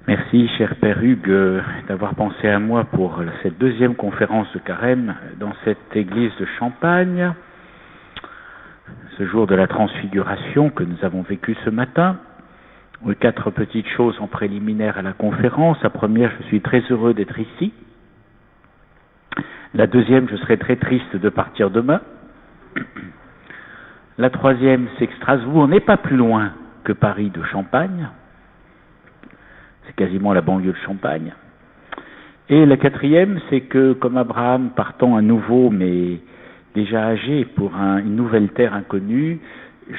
Merci, cher Père Hugues, d'avoir pensé à moi pour cette deuxième conférence de Carême dans cette église de Champagne, ce jour de la transfiguration que nous avons vécu ce matin. 4 petites choses en préliminaire à la conférence. La première, je suis très heureux d'être ici. La deuxième, je serai très triste de partir demain. La troisième, c'est que Strasbourg n'est pas plus loin que Paris de Champagne. C'est quasiment la banlieue de Champagne. Et la quatrième, c'est que comme Abraham partant à nouveau, mais déjà âgé pour une nouvelle terre inconnue,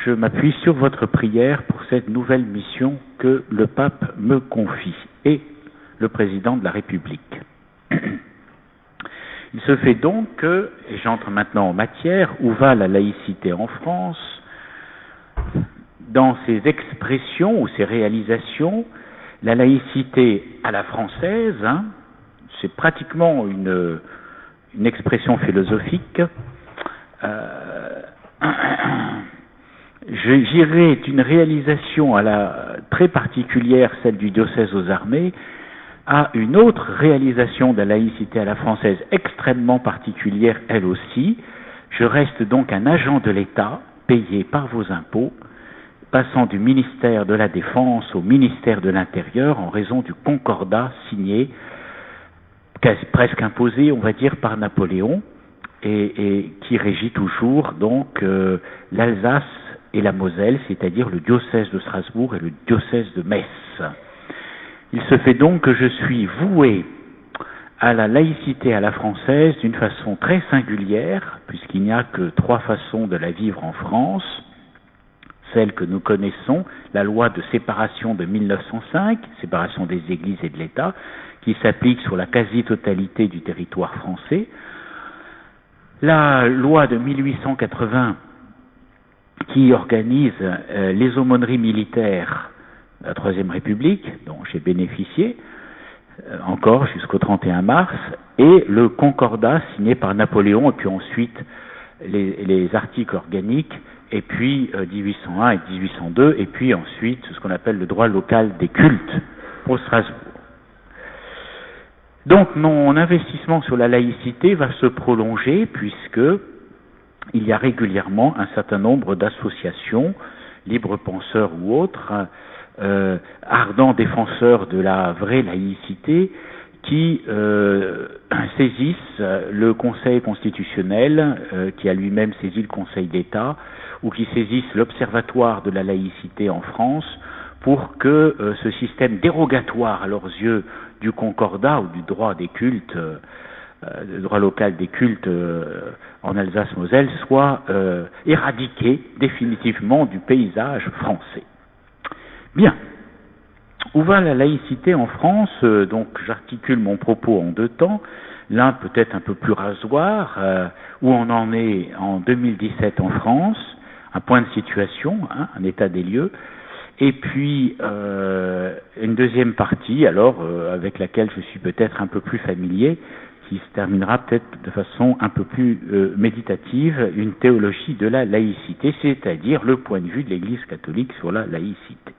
je m'appuie sur votre prière pour cette nouvelle mission que le pape me confie et le président de la République. Il se fait donc que, et j'entre maintenant en matière, où va la laïcité en France, dans ses expressions ou ses réalisations, la laïcité à la française, c'est pratiquement une expression philosophique. J'irai d'une réalisation très particulière, celle du diocèse aux armées, à une autre réalisation de la laïcité à la française extrêmement particulière, elle aussi. Je reste donc un agent de l'État, payé par vos impôts, passant du ministère de la Défense au ministère de l'Intérieur en raison du concordat signé, presque imposé, on va dire, par Napoléon, et qui régit toujours donc l'Alsace et la Moselle, c'est-à-dire le diocèse de Strasbourg et le diocèse de Metz. Il se fait donc que je suis voué à la laïcité à la française d'une façon très singulière, puisqu'il n'y a que 3 façons de la vivre en France. Celle que nous connaissons, la loi de séparation de 1905, séparation des églises et de l'État, qui s'applique sur la quasi-totalité du territoire français. La loi de 1880, qui organise les aumôneries militaires de la Troisième République, dont j'ai bénéficié encore jusqu'au 31 mars, et le concordat signé par Napoléon, et puis ensuite les articles organiques, et puis 1801 et 1802, et puis ensuite ce qu'on appelle le droit local des cultes pour Strasbourg. Donc mon investissement sur la laïcité va se prolonger puisque il y a régulièrement un certain nombre d'associations, libres penseurs ou autres, ardents défenseurs de la vraie laïcité, qui saisissent le Conseil constitutionnel, qui a lui-même saisi le Conseil d'État, ou qui saisissent l'Observatoire de la laïcité en France, pour que ce système dérogatoire à leurs yeux du concordat ou du droit des cultes, le droit local des cultes en Alsace-Moselle, soit éradiqué définitivement du paysage français. Bien. Où va la laïcité en France? Donc j'articule mon propos en 2 temps. L'un peut-être un peu plus rasoir, où on en est en 2017 en France, un point de situation, un état des lieux, et puis une deuxième partie, alors avec laquelle je suis peut-être un peu plus familier, qui se terminera peut-être de façon un peu plus méditative, une théologie de la laïcité, c'est-à-dire le point de vue de l'Église catholique sur la laïcité.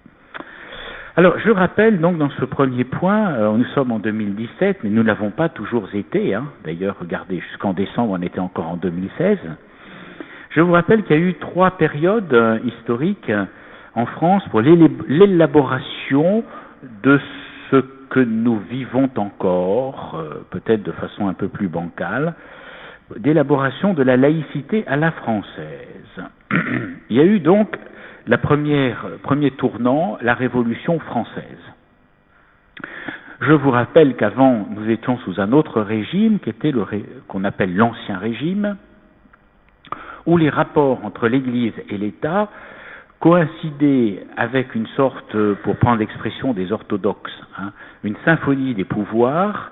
Alors, je rappelle donc dans ce premier point, nous sommes en 2017, mais nous ne l'avons pas toujours été. D'ailleurs, regardez, jusqu'en décembre, on était encore en 2016. Je vous rappelle qu'il y a eu 3 périodes historiques en France pour l'élaboration de ce que nous vivons encore, peut-être de façon un peu plus bancale, d'élaboration de la laïcité à la française. Il y a eu donc premier tournant, la Révolution française. Je vous rappelle qu'avant, nous étions sous un autre régime, qui était qu'on appelle l'Ancien Régime, où les rapports entre l'Église et l'État coïncidaient avec une sorte, pour prendre l'expression des orthodoxes, une symphonie des pouvoirs,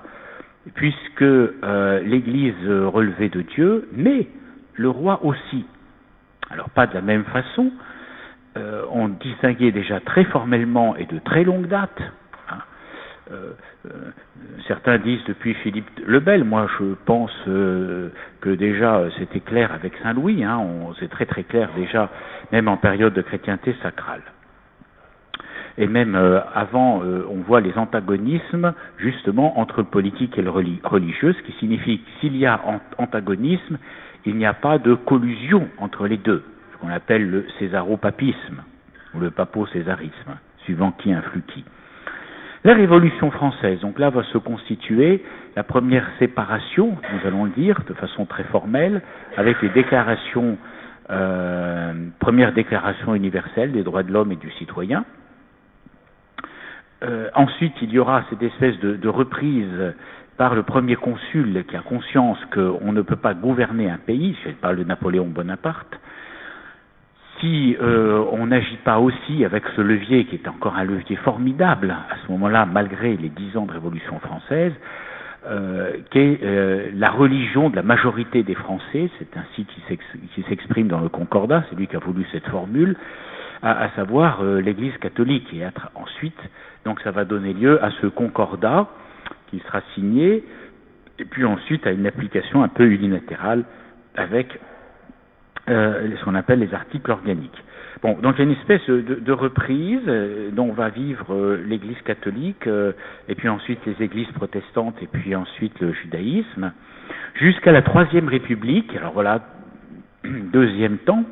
puisque l'Église relevait de Dieu, mais le roi aussi. Alors pas de la même façon, on distinguait déjà très formellement et de très longue date. Certains disent depuis Philippe le Bel, moi je pense que déjà c'était clair avec Saint Louis, c'est très très clair déjà, même en période de chrétienté sacrale. et même avant, on voit les antagonismes justement entre le politique et le religieux, ce qui signifie que s'il y a antagonisme, il n'y a pas de collusion entre les deux, ce qu'on appelle le césaropapisme ou le papo-césarisme, suivant qui influe qui. La Révolution française, donc là va se constituer la première séparation, nous allons le dire de façon très formelle, avec les déclarations, première déclaration universelle des droits de l'homme et du citoyen. Ensuite, il y aura cette espèce de reprise par le premier consul qui a conscience qu'on ne peut pas gouverner un pays, je parle de Napoléon Bonaparte, si on n'agit pas aussi avec ce levier qui est encore un levier formidable à ce moment-là, malgré les 10 ans de Révolution française, qui est la religion de la majorité des Français, c'est ainsi qui s'exprime dans le Concordat, c'est lui qui a voulu cette formule, à savoir l'Église catholique. Et ensuite, donc ça va donner lieu à ce Concordat qui sera signé, et puis ensuite à une application un peu unilatérale avec ce qu'on appelle les articles organiques. Bon, donc il y a une espèce de reprise dont va vivre l'Église catholique, et puis ensuite les églises protestantes, et puis ensuite le judaïsme, jusqu'à la Troisième République. Alors voilà, deuxième temps,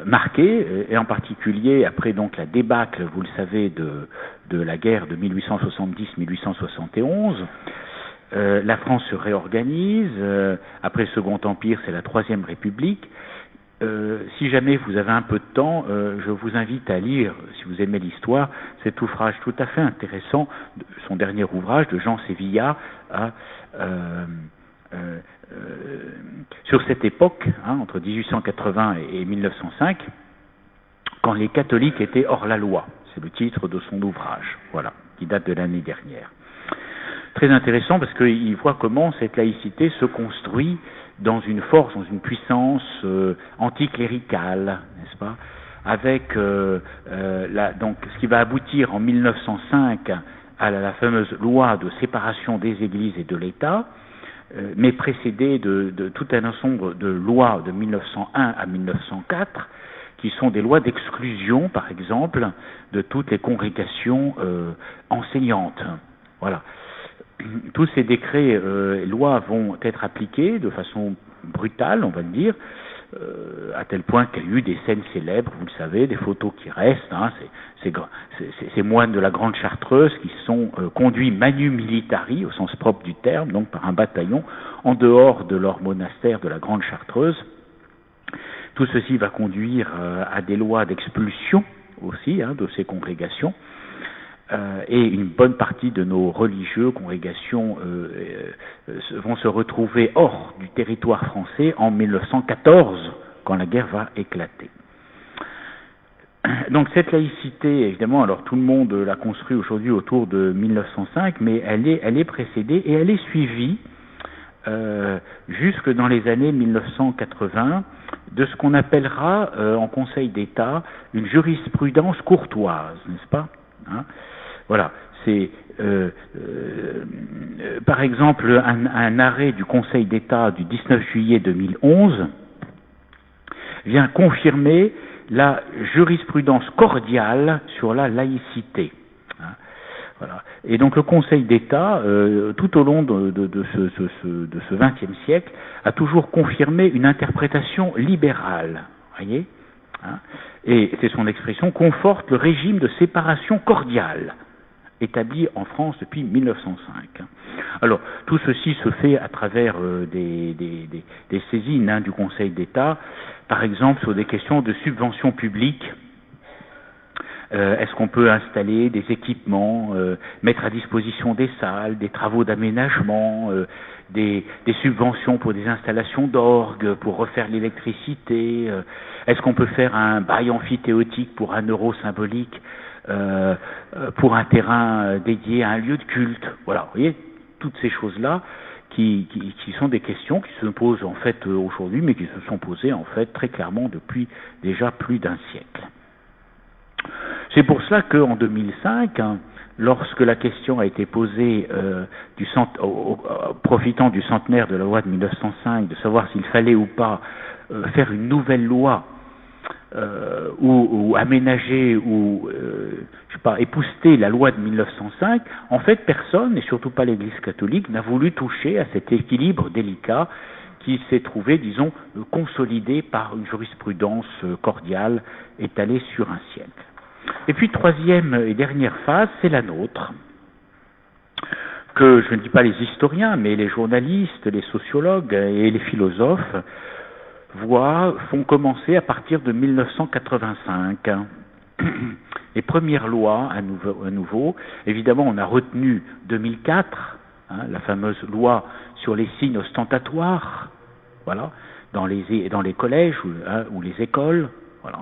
marqué, et en particulier après donc la débâcle, vous le savez, de la guerre de 1870-1871. La France se réorganise, après le Second Empire, c'est la Troisième République. Si jamais vous avez un peu de temps, je vous invite à lire, si vous aimez l'histoire, cet ouvrage tout à fait intéressant, son dernier ouvrage de Jean Sévillat, sur cette époque, entre 1880 et 1905, quand les catholiques étaient hors la loi. C'est le titre de son ouvrage, voilà, qui date de l'année dernière. Très intéressant parce qu'il voit comment cette laïcité se construit dans une force, dans une puissance anticléricale, n'est-ce pas, avec donc ce qui va aboutir en 1905 à la fameuse loi de séparation des églises et de l'État, mais précédée de tout un ensemble de lois de 1901 à 1904, qui sont des lois d'exclusion, par exemple, de toutes les congrégations enseignantes. Voilà. Tous ces décrets et lois vont être appliqués de façon brutale, on va le dire, à tel point qu'il y a eu des scènes célèbres, vous le savez, des photos qui restent, ces moines de la Grande Chartreuse qui sont conduits manu militari, au sens propre du terme, donc par un bataillon, en dehors de leur monastère de la Grande Chartreuse. Tout ceci va conduire à des lois d'expulsion aussi de ces congrégations. Et une bonne partie de nos religieux, congrégations, vont se retrouver hors du territoire français en 1914, quand la guerre va éclater. Donc cette laïcité, évidemment, alors tout le monde l'a construit aujourd'hui autour de 1905, mais elle est précédée et elle est suivie jusque dans les années 1980 de ce qu'on appellera en Conseil d'État une jurisprudence courtoise, n'est-ce pas ? Voilà, c'est par exemple un arrêt du Conseil d'État du 19 juillet 2011 vient confirmer la jurisprudence cordiale sur la laïcité. Voilà. Et donc le Conseil d'État, tout au long de ce XXe siècle, a toujours confirmé une interprétation libérale. Voyez, et c'est son expression, conforte le régime de séparation cordiale établi en France depuis 1905. Alors, tout ceci se fait à travers des saisines du Conseil d'État, par exemple sur des questions de subventions publiques. Est-ce qu'on peut installer des équipements, mettre à disposition des salles, des travaux d'aménagement, des subventions pour des installations d'orgue, pour refaire l'électricité, est-ce qu'on peut faire un bail amphithéotique pour 1 euro symbolique, pour un terrain dédié à un lieu de culte. Voilà, vous voyez, toutes ces choses-là qui sont des questions qui se posent en fait aujourd'hui, mais qui se sont posées en fait très clairement depuis déjà plus d'1 siècle. C'est pour cela qu'en 2005, lorsque la question a été posée profitant du centenaire de la loi de 1905, de savoir s'il fallait ou pas faire une nouvelle loi ou aménager ou je sais pas, épousseter la loi de 1905, en fait personne, et surtout pas l'Église catholique, n'a voulu toucher à cet équilibre délicat qui s'est trouvé, disons, consolidé par une jurisprudence cordiale étalée sur un siècle. Et puis troisième et dernière phase, c'est la nôtre, que je ne dis pas les historiens, mais les journalistes, les sociologues et les philosophes font commencer à partir de 1985. Les premières lois, à nouveau, évidemment, on a retenu 2004, la fameuse loi sur les signes ostentatoires, voilà, dans les collèges ou les écoles, voilà.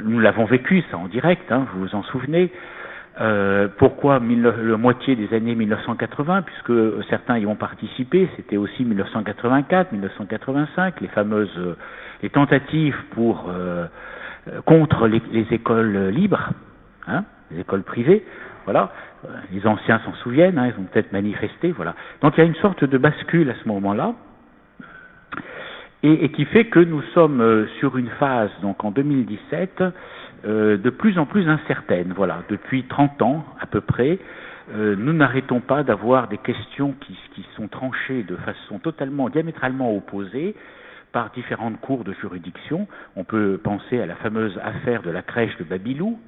Nous l'avons vécu ça en direct, vous vous en souvenez. Pourquoi la moitié des années 1980, puisque certains y ont participé, c'était aussi 1984, 1985, les tentatives contre les écoles libres, les écoles privées, voilà. Les anciens s'en souviennent, ils ont peut-être manifesté, voilà. Donc il y a une sorte de bascule à ce moment-là, et qui fait que nous sommes sur une phase, donc en 2017, de plus en plus incertaine. Voilà, depuis 30 ans à peu près, nous n'arrêtons pas d'avoir des questions qui sont tranchées de façon diamétralement opposée par différentes cours de juridiction. On peut penser à la fameuse affaire de la crèche de Babylou.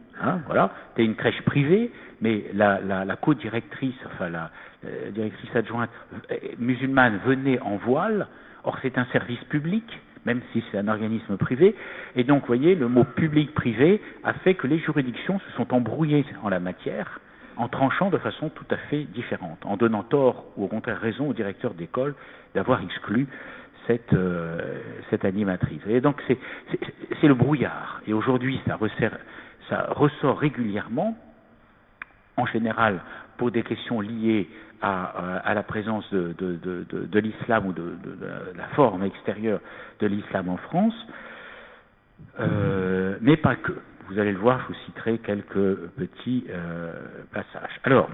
Voilà, c'était une crèche privée, mais la co-directrice, la directrice adjointe musulmane venait en voile. Or, c'est un service public, même si c'est un organisme privé. Et donc, vous voyez, le mot public-privé a fait que les juridictions se sont embrouillées en la matière, en tranchant de façon tout à fait différente, en donnant tort ou au contraire raison au directeur d'école d'avoir exclu cette animatrice. Et donc, c'est le brouillard. Et aujourd'hui, ça ressort régulièrement, en général, pour des questions liées à la présence de l'islam ou de la forme extérieure de l'islam en France, mais pas que. Vous allez le voir, je vous citerai quelques petits passages. Alors,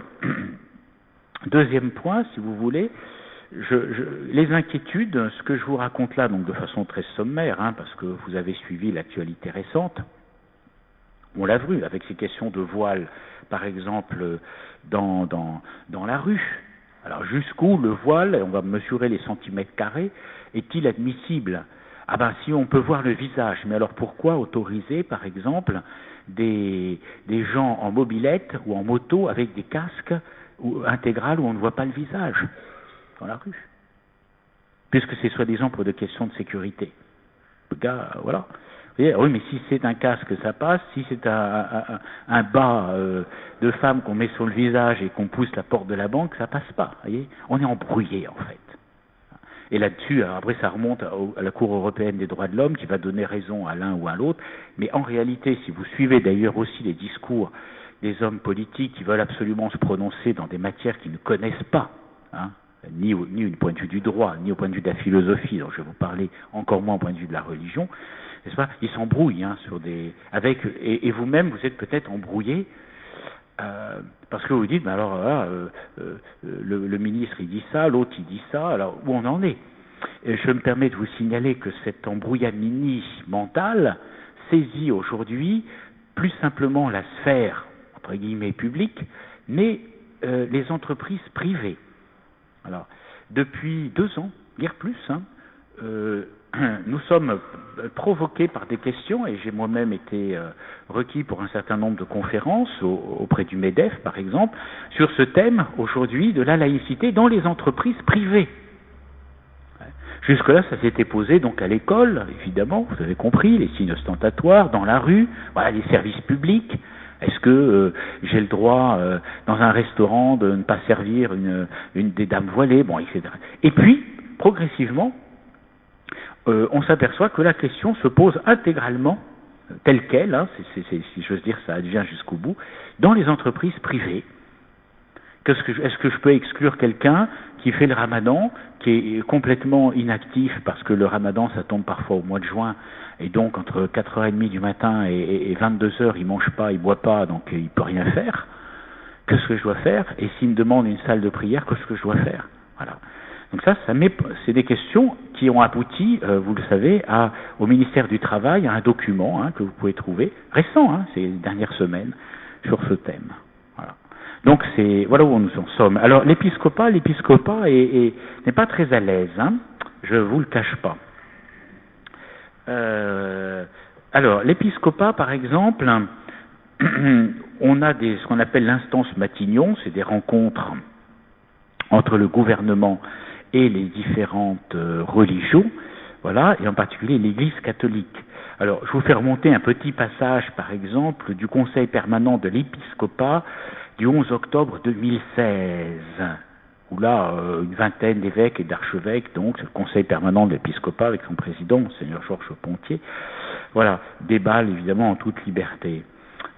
deuxième point, si vous voulez, les inquiétudes, ce que je vous raconte là, donc de façon très sommaire, parce que vous avez suivi l'actualité récente, on l'a vu avec ces questions de voile, par exemple, dans la rue. Alors jusqu'où le voile, on va mesurer les centimètres carrés, est-il admissible ? Si on peut voir le visage, mais alors pourquoi autoriser, par exemple, des gens en mobilette ou en moto avec des casques intégrales où on ne voit pas le visage dans la rue ? Puisque c'est soi-disant pour des questions de sécurité. Le gars, voilà. Oui, mais si c'est un casque, ça passe. Si c'est un bas de femme qu'on met sur le visage et qu'on pousse la porte de la banque, ça passe pas. Voyez, on est embrouillé en fait. Et là-dessus, après, ça remonte à la Cour européenne des droits de l'homme qui va donner raison à l'un ou à l'autre. Mais en réalité, si vous suivez d'ailleurs aussi les discours des hommes politiques qui veulent absolument se prononcer dans des matières qu'ils ne connaissent pas, ni au point de vue du droit, ni au point de vue de la philosophie, dont je vais vous parler encore moins au point de vue de la religion, n'est-ce pas ? Ils s'embrouillent et vous-même vous êtes peut-être embrouillé parce que vous dites, le ministre il dit ça, l'autre il dit ça, alors où on en est ? Et je me permets de vous signaler que cette embrouillamini mentale saisit aujourd'hui plus simplement la sphère entre guillemets publique, mais les entreprises privées. Alors, depuis 2 ans, guère plus, nous sommes provoqués par des questions, et j'ai moi-même été requis pour un certain nombre de conférences auprès du MEDEF, par exemple, sur ce thème, aujourd'hui, de la laïcité dans les entreprises privées. Jusque-là, ça s'était posé donc à l'école, évidemment, vous avez compris, les signes ostentatoires, dans la rue, voilà, les services publics. Est-ce que j'ai le droit, dans un restaurant, de ne pas servir une des dames voilées, etc. Et puis, progressivement, on s'aperçoit que la question se pose intégralement, telle qu'elle, si j'ose dire, ça advient jusqu'au bout, dans les entreprises privées. Est-ce que je peux exclure quelqu'un qui fait le ramadan, qui est complètement inactif, parce que le ramadan, ça tombe parfois au mois de juin, et donc entre 4h30 du matin et 22h, il mange pas, il boit pas, donc il peut rien faire. Qu'est-ce que je dois faire ? Et s'il me demande une salle de prière, qu'est-ce que je dois faire ? Voilà. Donc ça c'est des questions qui ont abouti, vous le savez, au ministère du Travail, à un document que vous pouvez trouver, récent, ces dernières semaines, sur ce thème. Voilà. Donc voilà où nous en sommes. Alors l'épiscopat n'est pas très à l'aise, je vous le cache pas. Alors l'épiscopat, par exemple, on a ce qu'on appelle l'instance Matignon, c'est des rencontres entre le gouvernement et les différentes religions, voilà, et en particulier l'Église catholique. Alors, je vous fais remonter un petit passage, par exemple, du Conseil permanent de l'épiscopat du 11 octobre 2016, où là, une vingtaine d'évêques et d'archevêques, donc, c'est le Conseil permanent de l'épiscopat avec son président, Monseigneur Georges Pontier, voilà, déballe évidemment en toute liberté.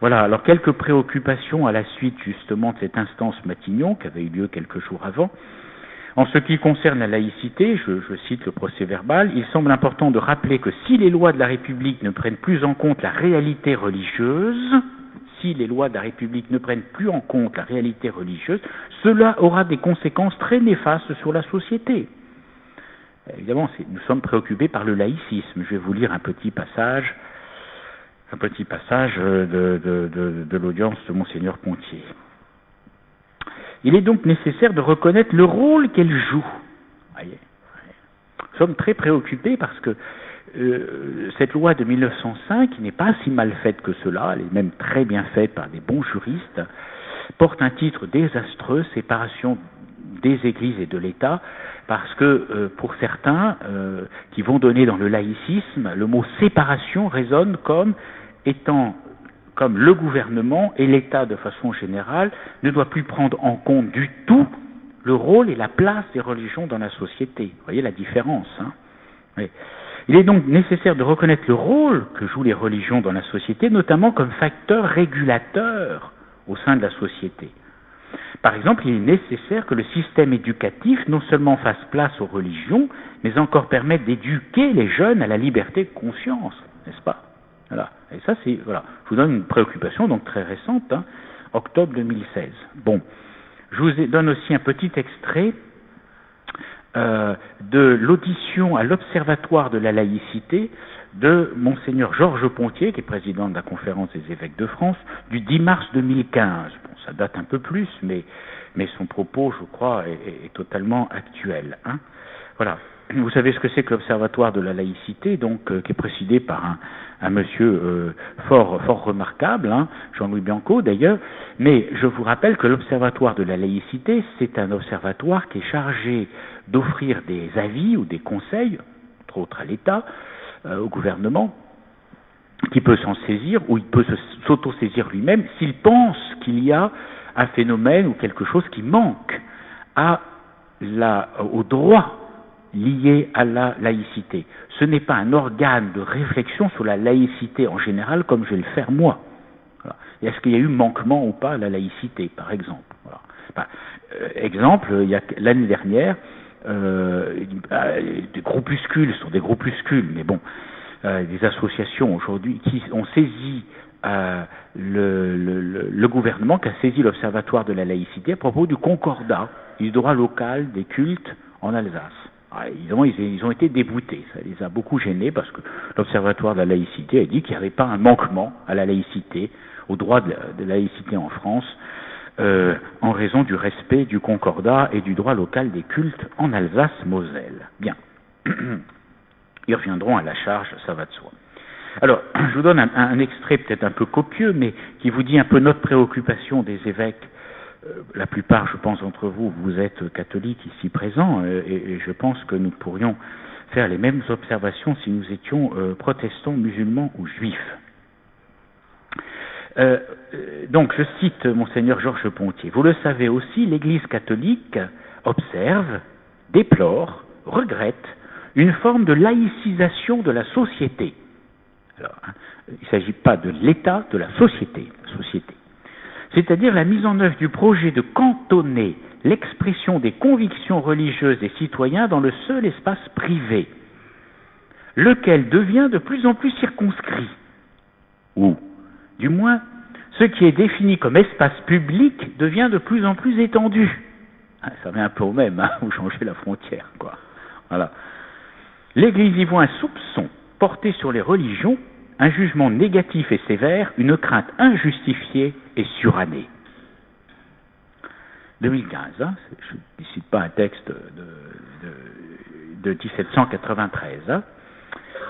Voilà, alors quelques préoccupations à la suite justement de cette instance Matignon qui avait eu lieu quelques jours avant. En ce qui concerne la laïcité, je cite le procès-verbal, il semble important de rappeler que si les lois de la République ne prennent plus en compte la réalité religieuse, cela aura des conséquences très néfastes sur la société. Évidemment, nous sommes préoccupés par le laïcisme. Je vais vous lire un petit passage de l'audience de Monseigneur Pontier. Il est donc nécessaire de reconnaître le rôle qu'elle joue. Voyez. Nous sommes très préoccupés parce que cette loi de 1905, qui n'est pas si mal faite que cela, elle est même très bien faite par des bons juristes, porte un titre désastreux, séparation des églises et de l'État, parce que pour certains qui vont donner dans le laïcisme, le mot séparation résonne comme le gouvernement et l'État de façon générale ne doit plus prendre en compte du tout le rôle et la place des religions dans la société. Vous voyez la différence, Oui. Il est donc nécessaire de reconnaître le rôle que jouent les religions dans la société, notamment comme facteur régulateur au sein de la société. Par exemple, il est nécessaire que le système éducatif non seulement fasse place aux religions, mais encore permette d'éduquer les jeunes à la liberté de conscience, n'est-ce pas? Voilà. Et ça, je vous donne une préoccupation donc très récente, octobre 2016. Bon, je vous donne aussi un petit extrait de l'audition à l'Observatoire de la laïcité de Monseigneur Georges Pontier, qui est président de la Conférence des évêques de France, du 10 mars 2015. Bon, ça date un peu plus, mais son propos, je crois, est totalement actuel. Voilà. Vous savez ce que c'est que l'Observatoire de la laïcité, donc qui est présidé par un monsieur fort remarquable, Jean-Louis Bianco d'ailleurs, mais je vous rappelle que l'Observatoire de la laïcité, c'est un observatoire qui est chargé d'offrir des avis ou des conseils, entre autres à l'État, au gouvernement, qui peut s'en saisir ou il peut s'auto-saisir lui-même s'il pense qu'il y a un phénomène ou quelque chose qui manque au droit lié à la laïcité. Ce n'est pas un organe de réflexion sur la laïcité en général comme je vais le faire moi. Voilà. Est-ce qu'il y a eu manquement ou pas à la laïcité, par exemple? Voilà. Exemple, il y a l'année dernière, des groupuscules, ce sont des groupuscules, mais bon, des associations aujourd'hui qui ont saisi le gouvernement, qui a saisi l'Observatoire de la laïcité à propos du concordat, du droit local des cultes en Alsace. Évidemment, ils ont été déboutés. Ça les a beaucoup gênés parce que l'Observatoire de la laïcité a dit qu'il n'y avait pas un manquement à la laïcité, au droit de laïcité en France, en raison du respect du concordat et du droit local des cultes en Alsace-Moselle. Bien. Ils reviendront à la charge, ça va de soi. Alors, je vous donne un extrait peut-être un peu copieux, mais qui vous dit un peu notre préoccupation des évêques. La plupart, je pense, d'entre vous, vous êtes catholiques ici présents, et je pense que nous pourrions faire les mêmes observations si nous étions protestants, musulmans ou juifs. Donc, je cite Monseigneur Georges Pontier. Vous le savez aussi, l'Église catholique observe, déplore, regrette une forme de laïcisation de la société. Alors, il ne s'agit pas de l'État, de la société. C'est-à-dire la mise en œuvre du projet de cantonner l'expression des convictions religieuses des citoyens dans le seul espace privé, lequel devient de plus en plus circonscrit, ou, du moins, ce qui est défini comme espace public devient de plus en plus étendu. Ça revient un peu au même, hein, vous changez la frontière, quoi. Voilà. L'Église y voit un soupçon porté sur les religions, un jugement négatif et sévère, une crainte injustifiée et surannée. 2015, hein, je ne cite pas un texte de 1793. Hein.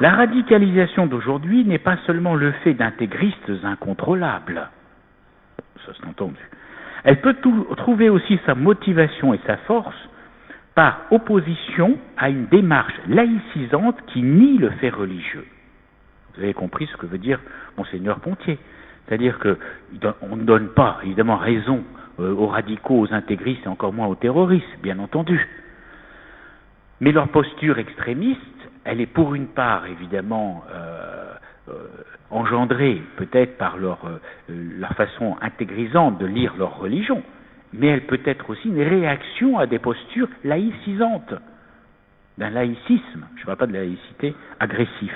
La radicalisation d'aujourd'hui n'est pas seulement le fait d'intégristes incontrôlables, ça c'est entendu. Elle peut trouver aussi sa motivation et sa force par opposition à une démarche laïcisante qui nie le fait religieux. Vous avez compris ce que veut dire Monseigneur Pontier. C'est-à-dire qu'on ne donne pas, évidemment, raison aux radicaux, aux intégristes et encore moins aux terroristes, bien entendu. Mais leur posture extrémiste, elle est pour une part, évidemment, engendrée peut-être par leur façon intégrisante de lire leur religion, mais elle peut être aussi une réaction à des postures laïcisantes, d'un laïcisme, je ne parle pas de laïcité, agressif,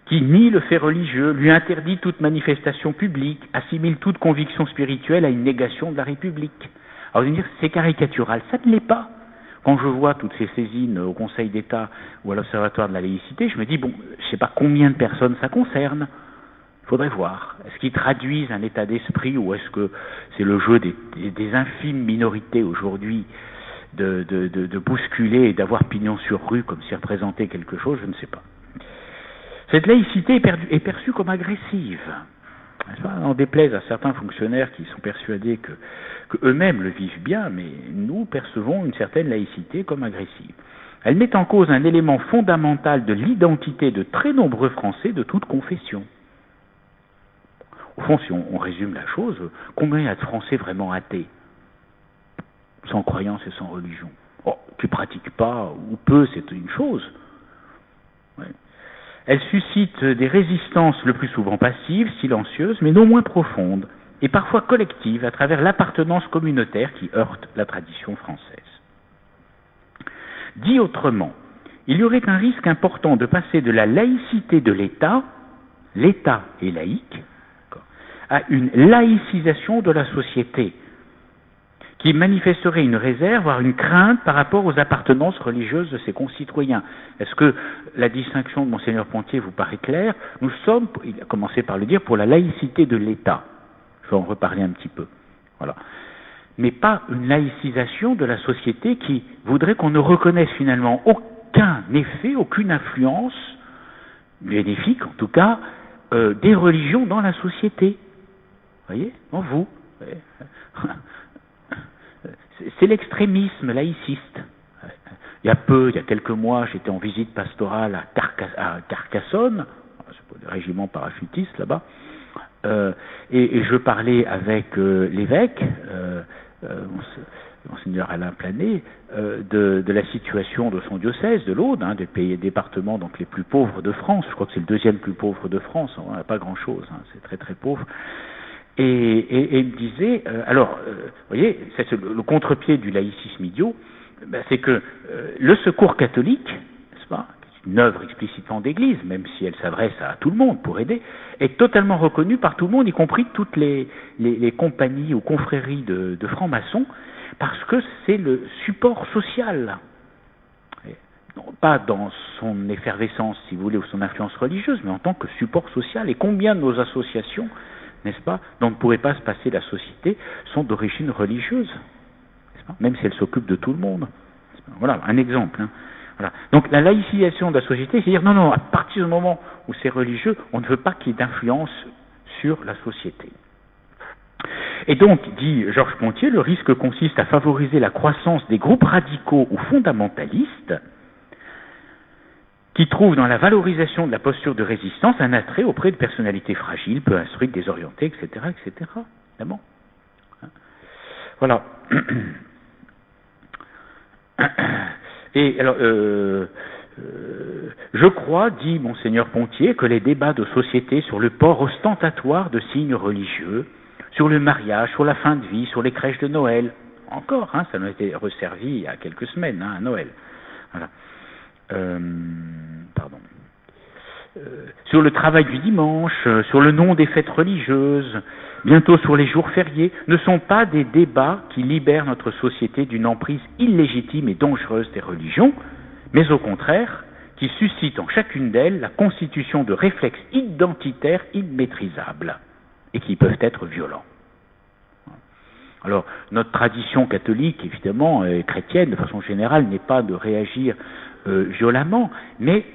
qui nie le fait religieux, lui interdit toute manifestation publique, assimile toute conviction spirituelle à une négation de la République. Alors, vous allez dire, c'est caricatural, ça ne l'est pas. Quand je vois toutes ces saisines au Conseil d'État ou à l'Observatoire de la laïcité, je me dis, bon, je ne sais pas combien de personnes ça concerne. Il faudrait voir. Est-ce qu'ils traduisent un état d'esprit ou est-ce que c'est le jeu des infimes minorités aujourd'hui de bousculer et d'avoir pignon sur rue comme si représentait quelque chose? Je ne sais pas. Cette laïcité est perçue comme agressive. On déplaise à certains fonctionnaires qui sont persuadés que eux-mêmes le vivent bien, mais nous percevons une certaine laïcité comme agressive. Elle met en cause un élément fondamental de l'identité de très nombreux Français de toute confession. Au fond, si on résume la chose, combien il y a de Français vraiment athées, sans croyance et sans religion? Qui ne pratiquent pas, ou peu, c'est une chose. Ouais. Elle suscite des résistances le plus souvent passives, silencieuses, mais non moins profondes, et parfois collectives, à travers l'appartenance communautaire qui heurte la tradition française. Dit autrement, il y aurait un risque important de passer de la laïcité de l'État est laïque, à une laïcisation de la société, qui manifesterait une réserve, voire une crainte par rapport aux appartenances religieuses de ses concitoyens. Est-ce que la distinction de Monseigneur Pontier vous paraît claire? Nous sommes, il a commencé par le dire, pour la laïcité de l'État. Je vais en reparler un petit peu. Voilà. Mais pas une laïcisation de la société qui voudrait qu'on ne reconnaisse finalement aucun effet, aucune influence, bénéfique en tout cas, des religions dans la société. Vous voyez? En vous. C'est l'extrémisme laïciste. Il y a quelques mois, j'étais en visite pastorale à Carcassonne, c'est le régiment parachutiste là-bas, et je parlais avec l'évêque, Monseigneur Alain Planet, de la situation de son diocèse, de l'Aude, des départements donc les plus pauvres de France. Je crois que c'est le deuxième plus pauvre de France, on n'a pas grand-chose, c'est très très pauvre. Et il me disait, vous voyez, c'est le contre-pied du laïcisme idiot, c'est que le secours catholique, n'est-ce pas, une œuvre explicitement d'église, même si elle s'adresse à tout le monde pour aider, est totalement reconnue par tout le monde, y compris toutes les compagnies ou confréries de francs-maçons, parce que c'est le support social. Non, pas dans son effervescence, si vous voulez, ou son influence religieuse, mais en tant que support social. Et combien de nos associations, n'est-ce pas, dont ne pourrait pas se passer la société, sont d'origine religieuse, n'est-ce pas, même si elles s'occupent de tout le monde. Voilà, un exemple. Voilà. Donc la laïcisation de la société, c'est dire non, à partir du moment où c'est religieux, on ne veut pas qu'il y ait d'influence sur la société. Et donc, dit Georges Pontier, le risque consiste à favoriser la croissance des groupes radicaux ou fondamentalistes qui trouvent dans la valorisation de la posture de résistance un attrait auprès de personnalités fragiles, peu instruites, désorientées, etc., etc. Évidemment. Voilà. Et alors, je crois, dit Monseigneur Pontier, que les débats de société sur le port ostentatoire de signes religieux, sur le mariage, sur la fin de vie, sur les crèches de Noël, encore, ça nous a été resservi il y a quelques semaines, à Noël. Voilà. sur le travail du dimanche, sur le nom des fêtes religieuses, bientôt sur les jours fériés, ne sont pas des débats qui libèrent notre société d'une emprise illégitime et dangereuse des religions, mais au contraire, qui suscitent en chacune d'elles la constitution de réflexes identitaires immaîtrisables et qui peuvent être violents. Alors, notre tradition catholique, évidemment, chrétienne, de façon générale, n'est pas de réagir violemment, mais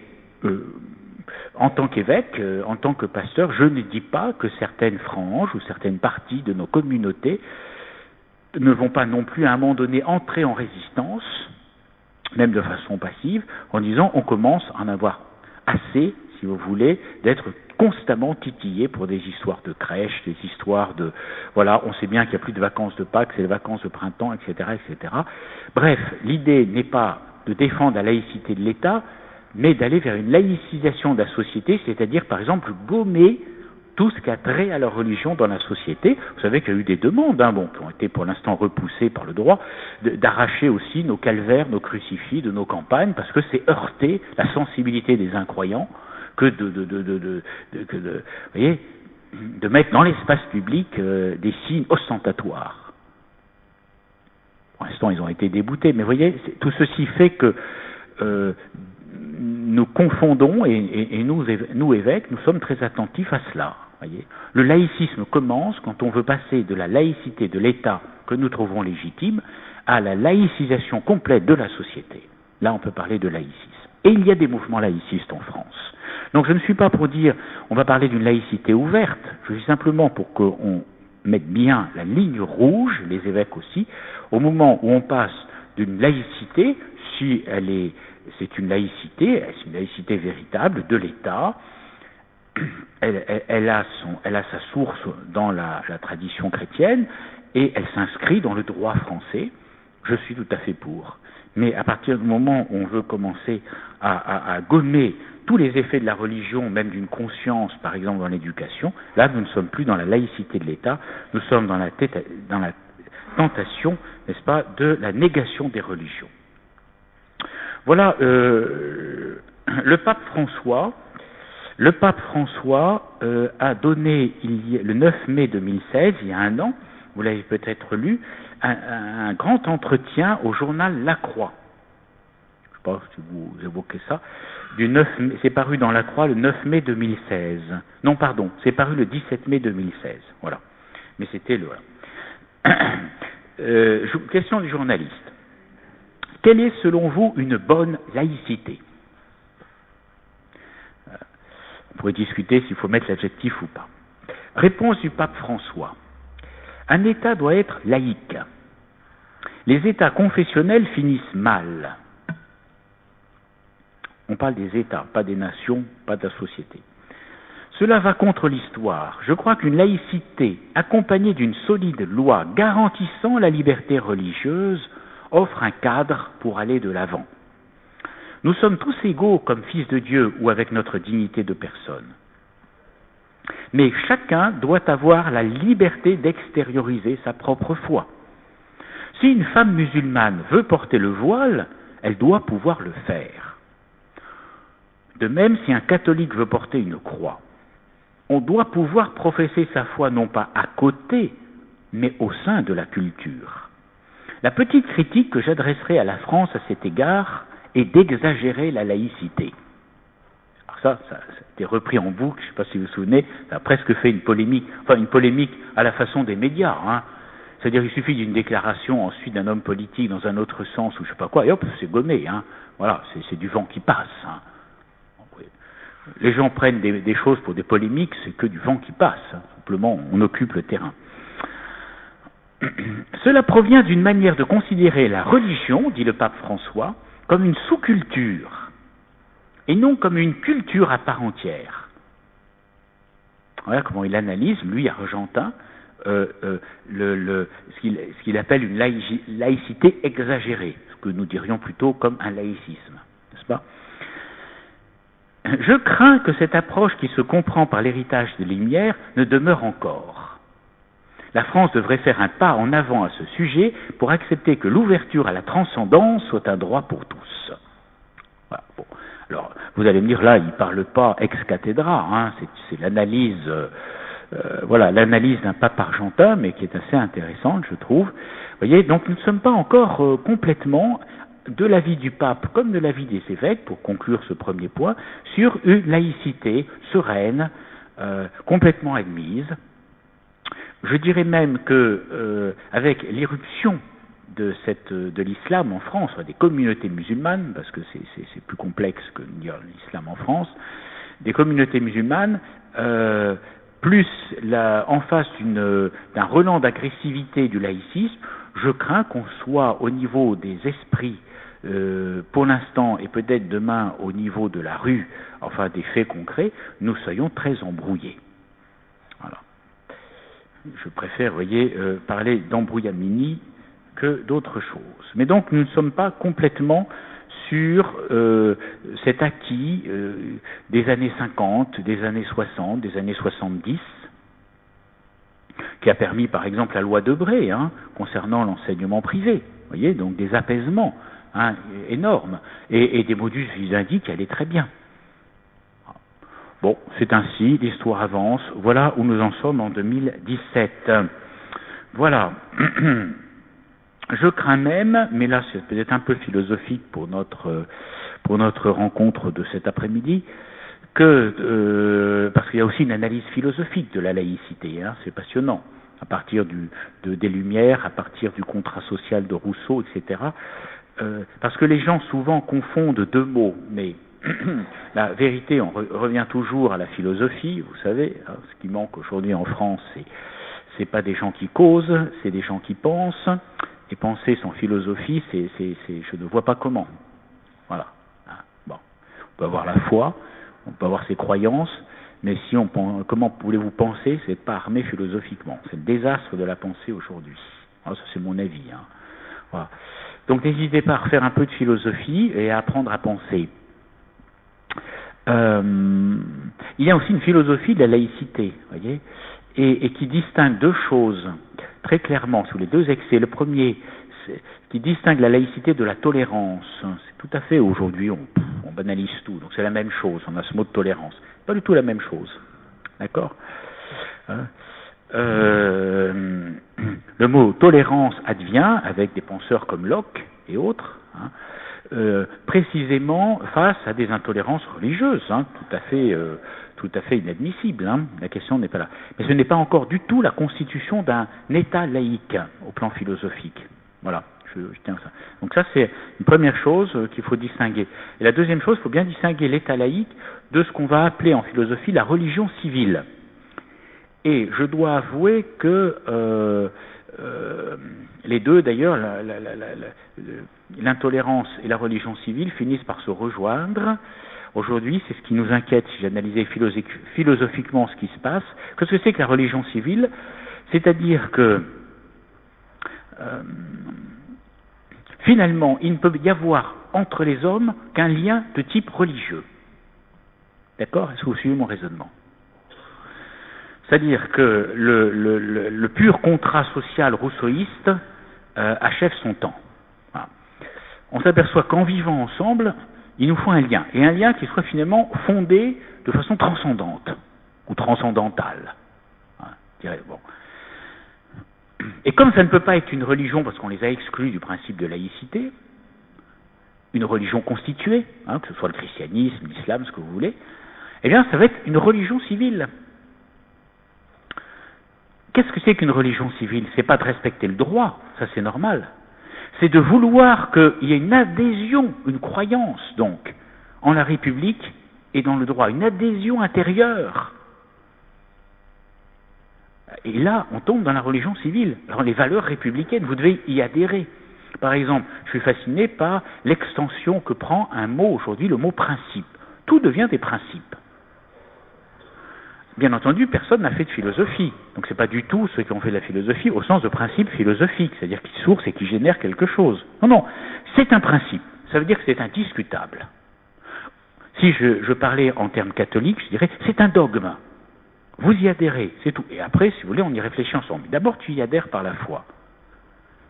en tant qu'évêque, en tant que pasteur, je ne dis pas que certaines franges ou certaines parties de nos communautés ne vont pas non plus à un moment donné entrer en résistance, même de façon passive, en disant on commence à en avoir assez, si vous voulez, d'être constamment titillé pour des histoires de crèche, des histoires de... Voilà, on sait bien qu'il n'y a plus de vacances de Pâques, c'est les vacances de printemps, etc., etc. Bref, l'idée n'est pas de défendre la laïcité de l'État, mais d'aller vers une laïcisation de la société, c'est-à-dire, par exemple, gommer tout ce qui a trait à la religion dans la société. Vous savez qu'il y a eu des demandes, qui ont été pour l'instant repoussées par le droit, d'arracher aussi nos calvaires, nos crucifix de nos campagnes, parce que c'est heurter la sensibilité des incroyants que vous voyez, de mettre dans l'espace public des signes ostentatoires. Pour l'instant, ils ont été déboutés, mais vous voyez, tout ceci fait que nous confondons, et nous évêques, nous sommes très attentifs à cela. Voyez. Le laïcisme commence quand on veut passer de la laïcité de l'État que nous trouvons légitime à la laïcisation complète de la société. Là, on peut parler de laïcisme. Et il y a des mouvements laïcistes en France. Donc je ne suis pas pour dire on va parler d'une laïcité ouverte, je suis simplement pour qu'on mette bien la ligne rouge, les évêques aussi, au moment où on passe d'une laïcité, si c'est une laïcité véritable de l'État, elle a sa source dans la tradition chrétienne et elle s'inscrit dans le droit français. Je suis tout à fait pour. Mais à partir du moment où on veut commencer à gommer tous les effets de la religion, même d'une conscience, par exemple dans l'éducation, là nous ne sommes plus dans la laïcité de l'État, nous sommes dans la tentation, n'est-ce pas, de la négation des religions. Voilà, le pape François a donné le 9 mai 2016, il y a un an, vous l'avez peut-être lu, un grand entretien au journal La Croix. Je ne sais pas si vous évoquez ça. C'est paru dans La Croix le 9 mai 2016. Non, pardon, c'est paru le 17 mai 2016. Voilà. Mais c'était le... question du journaliste. Quelle est, selon vous, une bonne laïcité ? On pourrait discuter s'il faut mettre l'adjectif ou pas. Réponse du pape François. Un État doit être laïque. Les États confessionnels finissent mal. On parle des États, pas des nations, pas de la société. Cela va contre l'histoire. Je crois qu'une laïcité accompagnée d'une solide loi garantissant la liberté religieuse offre un cadre pour aller de l'avant. Nous sommes tous égaux comme fils de Dieu ou avec notre dignité de personne. Mais chacun doit avoir la liberté d'extérioriser sa propre foi. Si une femme musulmane veut porter le voile, elle doit pouvoir le faire. De même, si un catholique veut porter une croix, on doit pouvoir professer sa foi non pas à côté, mais au sein de la culture. La petite critique que j'adresserai à la France à cet égard est d'exagérer la laïcité. Alors ça a été repris en boucle, je ne sais pas si vous vous souvenez, ça a presque fait une polémique à la façon des médias. C'est-à-dire il suffit d'une déclaration ensuite d'un homme politique dans un autre sens ou je ne sais pas quoi, et hop, c'est gommé. Voilà, c'est du vent qui passe. Les gens prennent des choses pour des polémiques, c'est que du vent qui passe. Simplement, on occupe le terrain. Cela provient d'une manière de considérer la religion, dit le pape François, comme une sous-culture, et non comme une culture à part entière. Voilà comment il analyse, lui, argentin, ce qu'il appelle une laïcité exagérée, ce que nous dirions plutôt comme un laïcisme, n'est-ce pas ? Je crains que cette approche qui se comprend par l'héritage des Lumières ne demeure encore. La France devrait faire un pas en avant à ce sujet pour accepter que l'ouverture à la transcendance soit un droit pour tous. Voilà. Bon. Alors, vous allez me dire, là, il ne parle pas ex cathedra, hein, c'est l'analyse, voilà, l'analyse d'un pape argentin, mais qui est assez intéressante, je trouve. Vous voyez, donc nous ne sommes pas encore complètement, de l'avis du pape comme de l'avis des évêques, pour conclure ce premier point, sur une laïcité sereine, complètement admise. Je dirais même que, avec l'irruption de l'islam en France, des communautés musulmanes, parce que c'est plus complexe que de dire l'islam en France, des communautés musulmanes, plus en face d'un relan d'agressivité du laïcisme, je crains qu'on soit au niveau des esprits, pour l'instant, et peut-être demain au niveau de la rue, enfin des faits concrets, nous soyons très embrouillés. Voilà. Je préfère, vous voyez, parler d'embrouillamini que d'autres choses. Mais donc, nous ne sommes pas complètement sur cet acquis des années 50, des années 60, des années 70, qui a permis, par exemple, la loi Debré, concernant l'enseignement privé. Vous voyez, donc des apaisements énormes, et des modus vivendi qui allaient très bien. Bon, c'est ainsi, l'histoire avance. Voilà où nous en sommes en 2017. Voilà. Je crains même, mais là c'est peut-être un peu philosophique pour notre rencontre de cet après-midi, que parce qu'il y a aussi une analyse philosophique de la laïcité, c'est passionnant, à partir des Lumières, à partir du contrat social de Rousseau, etc. Parce que les gens souvent confondent deux mots, mais la vérité, on revient toujours à la philosophie, vous savez, ce qui manque aujourd'hui en France, c'est pas des gens qui causent, c'est des gens qui pensent, et penser sans philosophie, je ne vois pas comment. Voilà. Bon. On peut avoir la foi, on peut avoir ses croyances, mais comment voulez-vous penser, c'est pas armé philosophiquement. C'est le désastre de la pensée aujourd'hui. Alors, ça c'est mon avis. Voilà. Donc n'hésitez pas à refaire un peu de philosophie et à apprendre à penser. Il y a aussi une philosophie de la laïcité, voyez, et qui distingue deux choses très clairement sous les deux excès. Le premier, qui distingue la laïcité de la tolérance. C'est tout à fait aujourd'hui, on banalise tout, donc c'est la même chose, on a ce mot de tolérance. Pas du tout la même chose, d'accord ? Le mot tolérance advient avec des penseurs comme Locke et autres, précisément face à des intolérances religieuses, tout à fait inadmissibles. La question n'est pas là. Mais ce n'est pas encore du tout la constitution d'un État laïque au plan philosophique. Voilà, je tiens à ça. Donc ça, c'est une première chose qu'il faut distinguer. Et la deuxième chose, il faut bien distinguer l'État laïque de ce qu'on va appeler en philosophie la religion civile. Et je dois avouer que les deux, d'ailleurs, l'intolérance et la religion civile finissent par se rejoindre. Aujourd'hui, c'est ce qui nous inquiète, si j'analysais philosophiquement ce qui se passe. Qu'est-ce que c'est que la religion civile ? C'est-à-dire que, finalement, il ne peut y avoir entre les hommes qu'un lien de type religieux. D'accord ? Est-ce que vous suivez mon raisonnement ? C'est-à-dire que le pur contrat social rousseauiste achève son temps. Voilà. On s'aperçoit qu'en vivant ensemble, il nous faut un lien, et un lien qui soit finalement fondé de façon transcendante, ou transcendantale. Bon. Et comme ça ne peut pas être une religion, parce qu'on les a exclus du principe de laïcité, une religion constituée, que ce soit le christianisme, l'islam, ce que vous voulez, eh bien ça va être une religion civile. Qu'est-ce que c'est qu'une religion civile ? C'est pas de respecter le droit, ça c'est normal. C'est de vouloir qu'il y ait une adhésion, une croyance donc, en la République et dans le droit, une adhésion intérieure. Et là, on tombe dans la religion civile. Alors les valeurs républicaines, vous devez y adhérer. Par exemple, je suis fasciné par l'extension que prend un mot aujourd'hui, le mot principe. Tout devient des principes. Bien entendu, personne n'a fait de philosophie. Donc ce n'est pas du tout ceux qui ont fait de la philosophie au sens de principe philosophique, c'est-à-dire qui source et qui génère quelque chose. Non, c'est un principe. Ça veut dire que c'est indiscutable. Si je parlais en termes catholiques, je dirais c'est un dogme. Vous y adhérez, c'est tout. Et après, si vous voulez, on y réfléchit ensemble. D'abord, tu y adhères par la foi.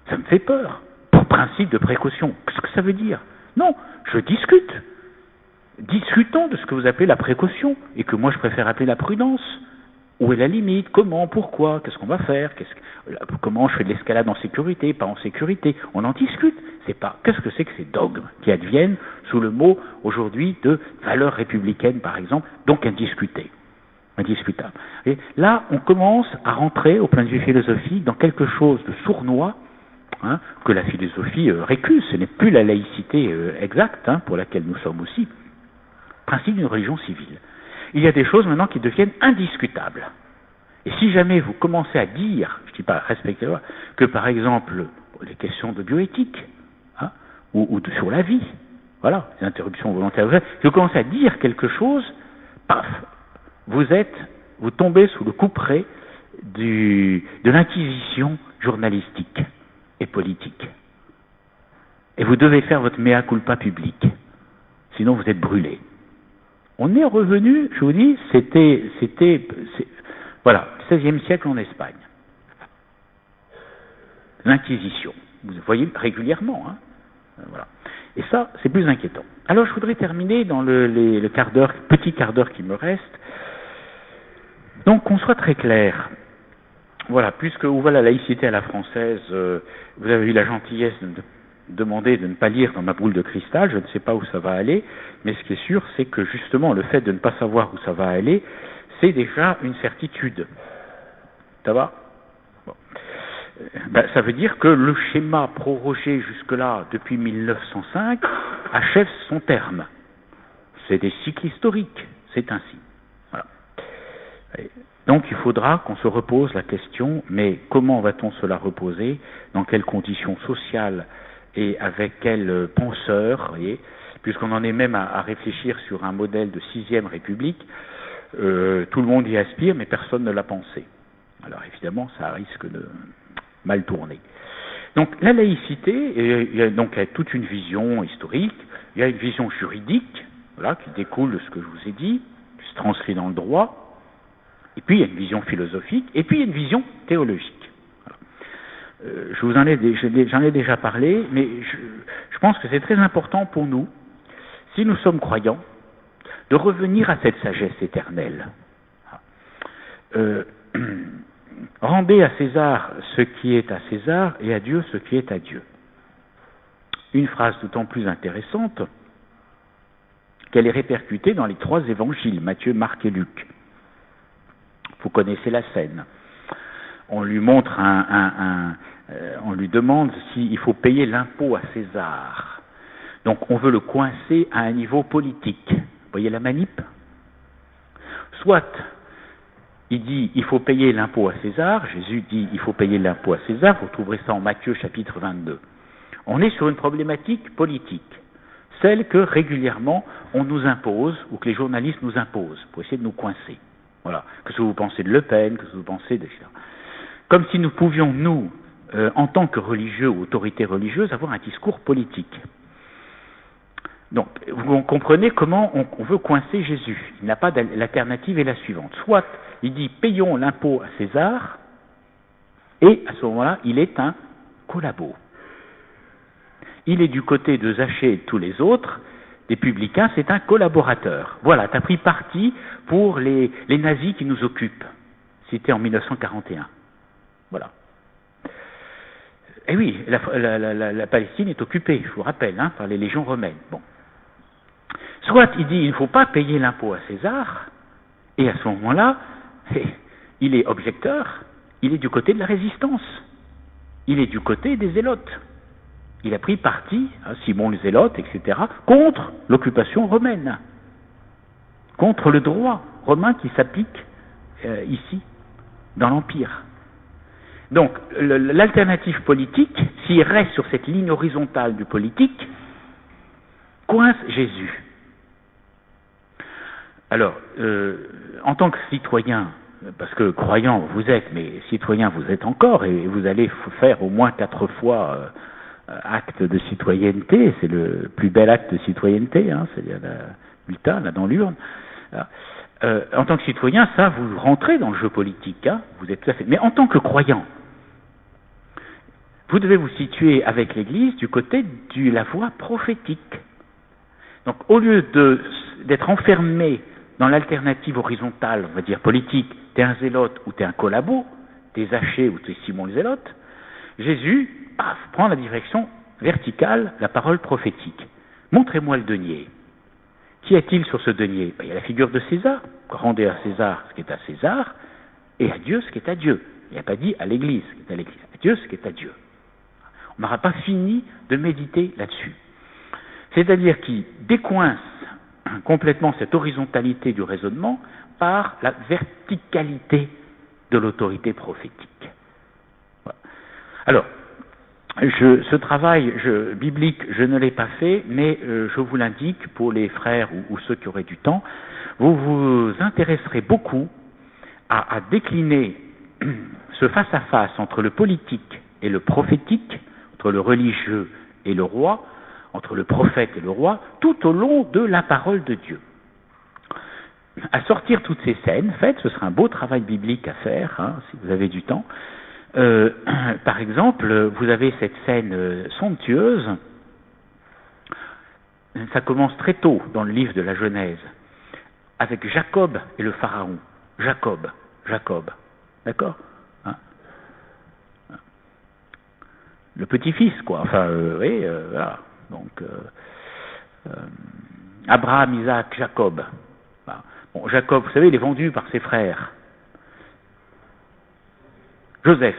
Ça me fait peur. Pour principe de précaution. Qu'est-ce que ça veut dire ? Non, je discute. discutons de ce que vous appelez la précaution, et que moi je préfère appeler la prudence. Où est la limite? Comment? Pourquoi? Qu'est-ce qu'on va faire? Comment je fais de l'escalade en sécurité, pas en sécurité? On en discute. C'est pas qu'est-ce que c'est que ces dogmes qui adviennent sous le mot aujourd'hui de valeurs républicaines, par exemple, donc indiscutable. Et là, on commence à rentrer, au point de vue philosophique, dans quelque chose de sournois, que la philosophie récuse. Ce n'est plus la laïcité exacte, pour laquelle nous sommes aussi. Principe d'une religion civile. Il y a des choses maintenant qui deviennent indiscutables. Et si jamais vous commencez à dire, je ne dis pas respecter la loi, que par exemple, les questions de bioéthique, ou sur la vie, voilà, les interruptions volontaires, si vous commencez à dire quelque chose, paf, vous tombez sous le couperet de l'inquisition journalistique et politique. Et vous devez faire votre mea culpa public, sinon vous êtes brûlé. On est revenu, je vous dis, voilà, 16e siècle en Espagne. L'Inquisition, vous voyez régulièrement, voilà. Et ça, c'est plus inquiétant. Alors, je voudrais terminer dans le petit quart d'heure qui me reste. Donc, qu'on soit très clair. Voilà, puisque où va la laïcité à la française, vous avez eu la gentillesse de demander de ne pas lire dans ma boule de cristal, je ne sais pas où ça va aller, mais ce qui est sûr, c'est que justement le fait de ne pas savoir où ça va aller, c'est déjà une certitude. Ça va? Bon. Ça veut dire que le schéma prorogé jusque-là depuis 1905 achève son terme. C'est des cycles historiques, c'est ainsi. Voilà. Donc il faudra qu'on se repose la question, mais comment va-t-on se la reposer? Dans quelles conditions sociales? Et avec quel penseur, voyez, puisqu'on en est même à réfléchir sur un modèle de 6e République, tout le monde y aspire, mais personne ne l'a pensé. Alors évidemment, ça risque de mal tourner. Donc la laïcité, il y a donc toute une vision historique, il y a une vision juridique, voilà, qui découle de ce que je vous ai dit, qui se transcrit dans le droit, et puis il y a une vision philosophique, et puis il y a une vision théologique. J'en ai déjà parlé, mais je pense que c'est très important pour nous, si nous sommes croyants, de revenir à cette sagesse éternelle. Rendez à César ce qui est à César et à Dieu ce qui est à Dieu. Une phrase d'autant plus intéressante qu'elle est répercutée dans les 3 évangiles, Matthieu, Marc et Luc. Vous connaissez la scène. On lui montre on lui demande s'il faut payer l'impôt à César. Donc on veut le coincer à un niveau politique. Vous voyez la manip? Soit il dit il faut payer l'impôt à César, Jésus dit il faut payer l'impôt à César, vous trouverez ça en Matthieu chapitre 22. On est sur une problématique politique, celle que régulièrement on nous impose, ou que les journalistes nous imposent, pour essayer de nous coincer. Voilà. Que ce que vous pensez de Le Pen, que ce que vous pensez de... Comme si nous pouvions, nous, en tant que religieux ou autorités religieuses, avoir un discours politique. Donc, vous comprenez comment on veut coincer Jésus. Il n'a pas l'alternative est la suivante. Soit il dit payons l'impôt à César, et à ce moment-là, il est un collabo. Il est du côté de Zachée et de tous les autres, des publicains, c'est un collaborateur. Voilà, tu as pris parti pour les nazis qui nous occupent. C'était en 1941. Voilà. Et oui, la Palestine est occupée, je vous rappelle, par les légions romaines. Bon. Soit il dit il ne faut pas payer l'impôt à César, et à ce moment-là, il est objecteur, il est du côté de la résistance, il est du côté des zélotes. Il a pris parti, Simon le Zélote, etc., contre l'occupation romaine, contre le droit romain qui s'applique ici, dans l'Empire. Donc, l'alternative politique, s'il reste sur cette ligne horizontale du politique, coince Jésus. Alors, en tant que citoyen, parce que croyant vous êtes, mais citoyen vous êtes encore, et vous allez faire au moins 4 fois acte de citoyenneté, c'est le plus bel acte de citoyenneté, c'est le bulletin, là, dans l'urne. En tant que citoyen, ça, vous rentrez dans le jeu politique, vous êtes tout à fait. Mais en tant que croyant, vous devez vous situer avec l'Église du côté de la voie prophétique. Donc, au lieu de d'être enfermé dans l'alternative horizontale, on va dire politique, t'es un zélote ou t'es un collabo, t'es Zachée ou t'es Simon le zélote, Jésus, paf, prend la direction verticale, la parole prophétique. Montrez-moi le denier. Qu'y a-t-il sur ce denier? Il y a la figure de César. Rendez à César ce qui est à César, et à Dieu ce qui est à Dieu. Il n'a pas dit à l'Église ce qui est à l'Église, à Dieu ce qui est à Dieu. On n'aura pas fini de méditer là-dessus. C'est-à-dire qu'il décoince complètement cette horizontalité du raisonnement par la verticalité de l'autorité prophétique. Voilà. Alors, ce travail biblique, je ne l'ai pas fait, mais je vous l'indique pour les frères ou ceux qui auraient du temps. Vous vous intéresserez beaucoup à décliner ce face-à-face entre le politique et le prophétique, entre le religieux et le roi, entre le prophète et le roi, tout au long de la parole de Dieu. À sortir toutes ces scènes, faites, ce sera un beau travail biblique à faire, si vous avez du temps. Par exemple, vous avez cette scène somptueuse, ça commence très tôt dans le livre de la Genèse, avec Jacob et le Pharaon. Jacob, d'accord, le petit-fils, quoi, oui, voilà, donc, Abraham, Isaac, Jacob. Voilà. Bon, Jacob, vous savez, il est vendu par ses frères. Joseph,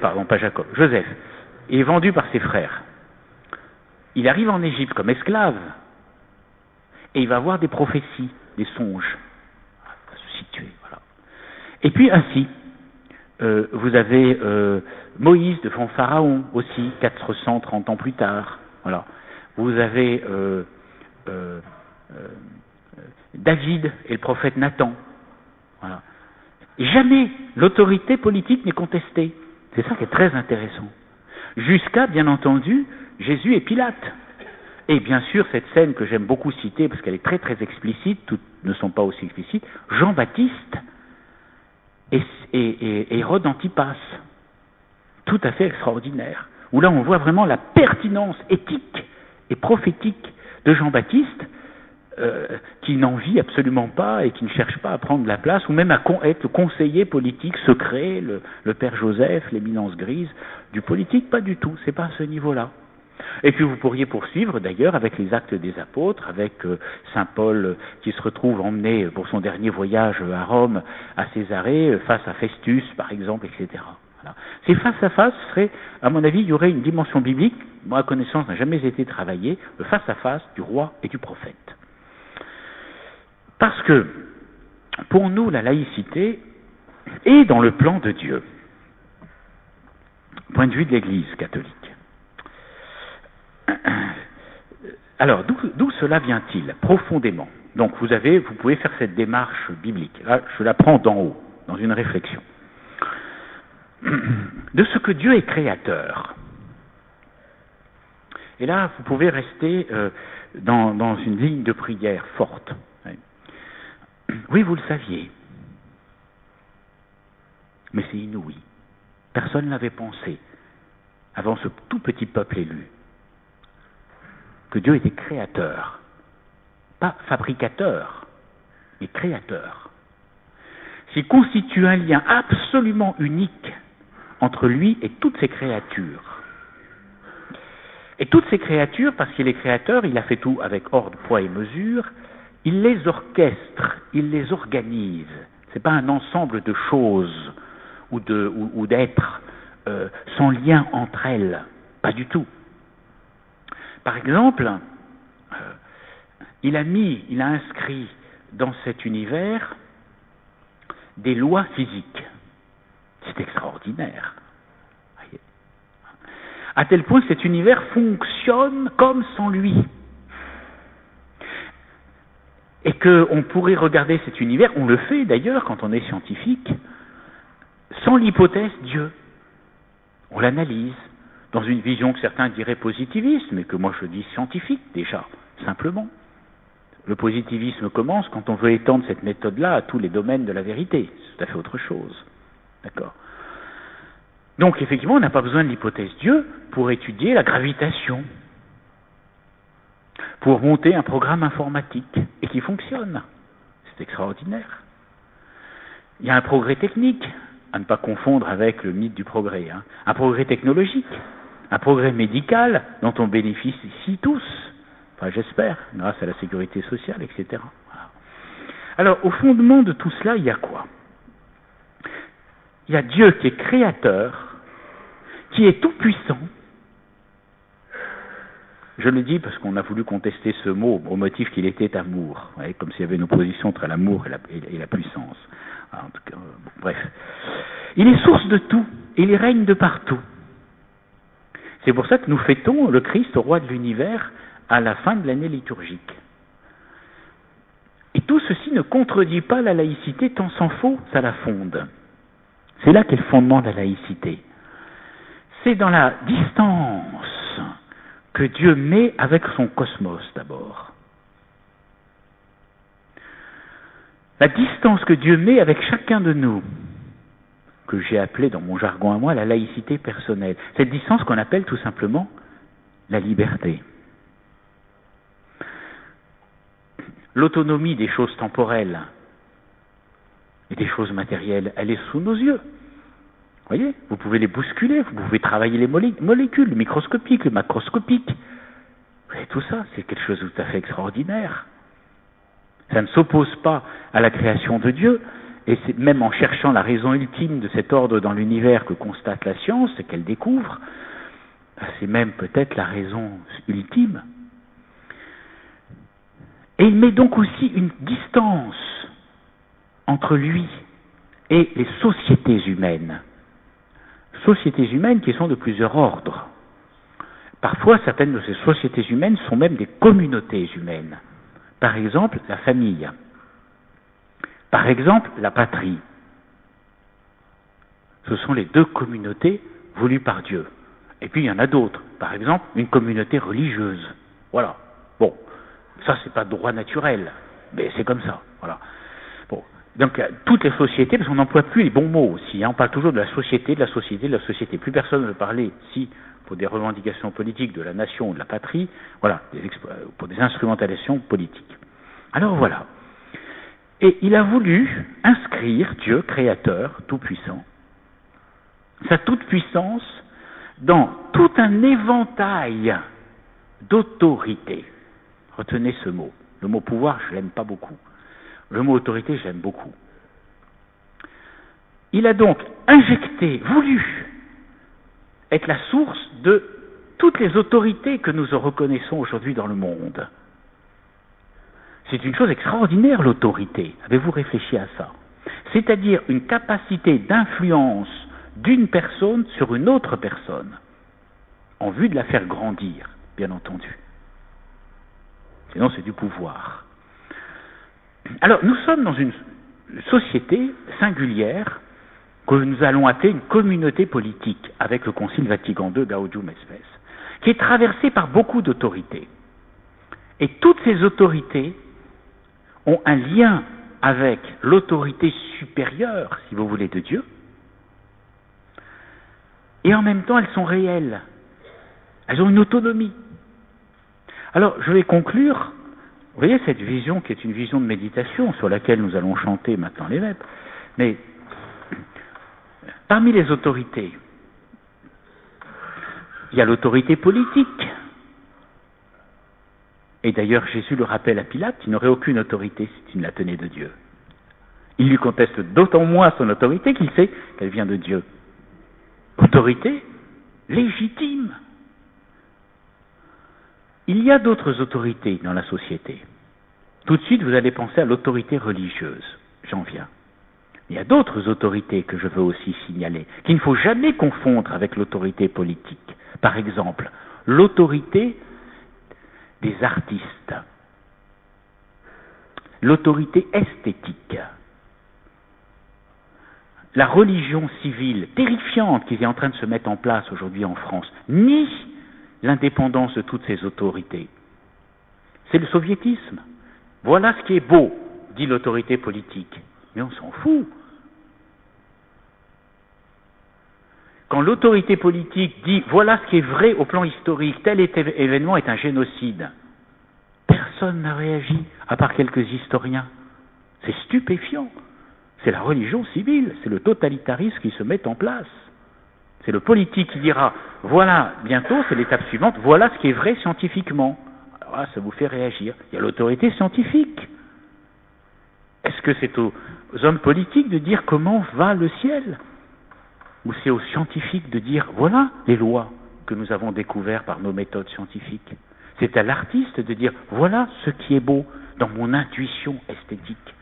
pas Jacob, Joseph, il est vendu par ses frères. Il arrive en Égypte comme esclave, et il va avoir des prophéties, des songes. Il va se situer, voilà. Et puis ainsi, vous avez Moïse devant Pharaon aussi, 430 ans plus tard. Voilà. Vous avez David et le prophète Nathan. Voilà. Jamais l'autorité politique n'est contestée. C'est ça qui est très intéressant. Jusqu'à, bien entendu, Jésus et Pilate. Et bien sûr, cette scène que j'aime beaucoup citer, parce qu'elle est très très explicite, toutes ne sont pas aussi explicites, Jean-Baptiste et Hérode Antipas. Tout à fait extraordinaire. Où là, on voit vraiment la pertinence éthique et prophétique de Jean-Baptiste, qui n'en vit absolument pas et qui ne cherche pas à prendre la place, ou même à être le conseiller politique secret, le père Joseph, l'éminence grise du politique, pas du tout, c'est pas à ce niveau-là. Et puis vous pourriez poursuivre d'ailleurs avec les actes des apôtres, avec saint Paul qui se retrouve emmené pour son dernier voyage à Rome, à Césarée, face à Festus par exemple, etc. Voilà. Ces face à face seraient, à mon avis, il y aurait une dimension biblique, ma connaissance n'a jamais été travaillée, le face à face du roi et du prophète. Parce que, pour nous, la laïcité est dans le plan de Dieu, point de vue de l'Église catholique. Alors, d'où cela vient-il, profondément? Donc, vous pouvez faire cette démarche biblique. Là, je la prends d'en haut, dans une réflexion. De ce que Dieu est créateur. Et là, vous pouvez rester dans une ligne de prière forte. Oui, vous le saviez. Mais c'est inouï. Personne ne l'avait pensé avant ce tout petit peuple élu. Que Dieu était créateur. Pas fabricateur, mais créateur. S'il constitue un lien absolument unique entre lui et toutes ses créatures. Et toutes ces créatures, parce qu'il est créateur, il a fait tout avec ordre, poids et mesure, il les orchestre, il les organise. Ce n'est pas un ensemble de choses ou d'êtres sans lien entre elles. Pas du tout. Par exemple, il a inscrit dans cet univers des lois physiques. C'est extraordinaire. À tel point que cet univers fonctionne comme sans lui. Et qu'on pourrait regarder cet univers, on le fait d'ailleurs quand on est scientifique, sans l'hypothèse Dieu. On l'analyse dans une vision que certains diraient positiviste, mais que moi je dis scientifique déjà, simplement. Le positivisme commence quand on veut étendre cette méthode-là à tous les domaines de la vérité. C'est tout à fait autre chose. D'accord ? Donc effectivement, on n'a pas besoin de l'hypothèse Dieu pour étudier la gravitation. pour monter un programme informatique et qui fonctionne. C'est extraordinaire. Il y a un progrès technique, à ne pas confondre avec le mythe du progrès, hein. Un progrès technologique, un progrès médical dont on bénéficie ici tous, enfin j'espère, grâce à la sécurité sociale, etc. Voilà. Alors au fondement de tout cela, il y a quoi? Il y a Dieu qui est créateur, qui est tout-puissant. Je le dis parce qu'on a voulu contester ce mot au motif qu'il était amour, ouais, comme s'il y avait une opposition entre l'amour et la puissance. Alors, en tout cas, bon, bref. Il est source de tout, et il règne de partout. C'est pour ça que nous fêtons le Christ, roi de l'univers, à la fin de l'année liturgique. Et tout ceci ne contredit pas la laïcité, tant s'en faut, ça la fonde. C'est là qu'est le fondement de la laïcité. C'est dans la distance que Dieu met avec son cosmos d'abord. La distance que Dieu met avec chacun de nous, que j'ai appelée dans mon jargon à moi la laïcité personnelle. Cette distance qu'on appelle tout simplement la liberté. L'autonomie des choses temporelles et des choses matérielles, elle est sous nos yeux. Vous voyez, vous pouvez les bousculer, vous pouvez travailler les molécules, le microscopique, le macroscopique. Et tout ça, c'est quelque chose de tout à fait extraordinaire. Ça ne s'oppose pas à la création de Dieu, et c'est même en cherchant la raison ultime de cet ordre dans l'univers que constate la science, et qu'elle découvre, c'est même peut-être la raison ultime. Et il met donc aussi une distance entre lui et les sociétés humaines. Sociétés humaines qui sont de plusieurs ordres. Parfois, certaines de ces sociétés humaines sont même des communautés humaines. Par exemple, la famille. Par exemple, la patrie. Ce sont les deux communautés voulues par Dieu. Et puis, il y en a d'autres. Par exemple, une communauté religieuse. Voilà. Bon, ça, c'est pas droit naturel, mais c'est comme ça. Voilà. Bon. Donc, toutes les sociétés, parce qu'on n'emploie plus les bons mots aussi, hein, on parle toujours de la société, de la société, de la société. Plus personne ne veut parler, si, pour des revendications politiques de la nation ou de la patrie, voilà, pour des instrumentalisations politiques. Alors voilà. Et il a voulu inscrire Dieu, créateur, tout-puissant, sa toute-puissance dans tout un éventail d'autorité. Retenez ce mot. Le mot pouvoir, je l'aime pas beaucoup. Le mot autorité, je l'aime beaucoup. Il a donc injecté, voulu être la source de toutes les autorités que nous reconnaissons aujourd'hui dans le monde. C'est une chose extraordinaire, l'autorité. Avez-vous réfléchi à ça? C'est-à-dire une capacité d'influence d'une personne sur une autre personne, en vue de la faire grandir, bien entendu. Sinon, c'est du pouvoir. Alors, nous sommes dans une société singulière que nous allons appeler une communauté politique, avec le Concile Vatican II, Gaudium et Spes, qui est traversée par beaucoup d'autorités. Et toutes ces autorités ont un lien avec l'autorité supérieure, si vous voulez, de Dieu, et en même temps, elles sont réelles. Elles ont une autonomie. Alors, je vais conclure. Vous voyez cette vision qui est une vision de méditation sur laquelle nous allons chanter maintenant les vêpres. Mais parmi les autorités, il y a l'autorité politique. Et d'ailleurs, Jésus le rappelle à Pilate, il n'aurait aucune autorité si tu ne la tenais de Dieu. Il lui conteste d'autant moins son autorité qu'il sait qu'elle vient de Dieu. Autorité légitime. Il y a d'autres autorités dans la société. Tout de suite, vous allez penser à l'autorité religieuse. J'en viens. Il y a d'autres autorités que je veux aussi signaler, qu'il ne faut jamais confondre avec l'autorité politique. Par exemple, l'autorité des artistes, l'autorité esthétique, la religion civile terrifiante qui est en train de se mettre en place aujourd'hui en France, nie l'indépendance de toutes ces autorités. C'est le soviétisme. Voilà ce qui est beau, dit l'autorité politique. Mais on s'en fout. Quand l'autorité politique dit voilà ce qui est vrai au plan historique, tel événement est un génocide, personne n'a réagi, à part quelques historiens. C'est stupéfiant. C'est la religion civile, c'est le totalitarisme qui se met en place. C'est le politique qui dira, voilà, bientôt, c'est l'étape suivante, voilà ce qui est vrai scientifiquement. Alors là, ça vous fait réagir. Il y a l'autorité scientifique. Est-ce que c'est aux hommes politiques de dire comment va le ciel? Ou c'est aux scientifiques de dire, voilà les lois que nous avons découvertes par nos méthodes scientifiques? C'est à l'artiste de dire, voilà ce qui est beau dans mon intuition esthétique.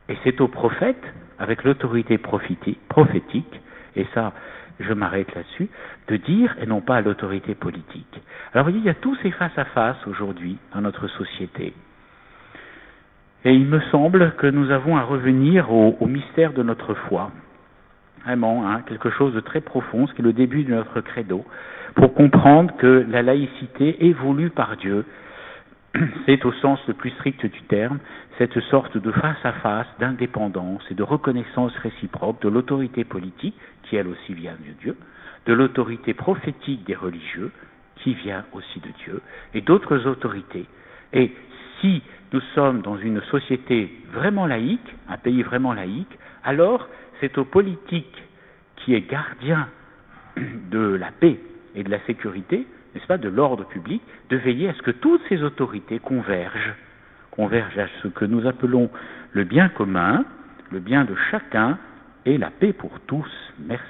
Et c'est au prophète, avec l'autorité prophétique, et ça, je m'arrête là-dessus, de dire, et non pas à l'autorité politique. Alors vous voyez, il y a tous ces face-à-face aujourd'hui dans notre société. Et il me semble que nous avons à revenir au mystère de notre foi. Vraiment, quelque chose de très profond, ce qui est le début de notre credo, pour comprendre que la laïcité est voulue par Dieu. C'est au sens le plus strict du terme, cette sorte de face-à-face, d'indépendance et de reconnaissance réciproque de l'autorité politique, qui elle aussi vient de Dieu, de l'autorité prophétique des religieux, qui vient aussi de Dieu, et d'autres autorités. Et si nous sommes dans une société vraiment laïque, un pays vraiment laïque, alors c'est au politique qui est gardien de la paix et de la sécurité, n'est-ce pas, de l'ordre public, de veiller à ce que toutes ces autorités convergent à ce que nous appelons le bien commun, le bien de chacun et la paix pour tous. Merci.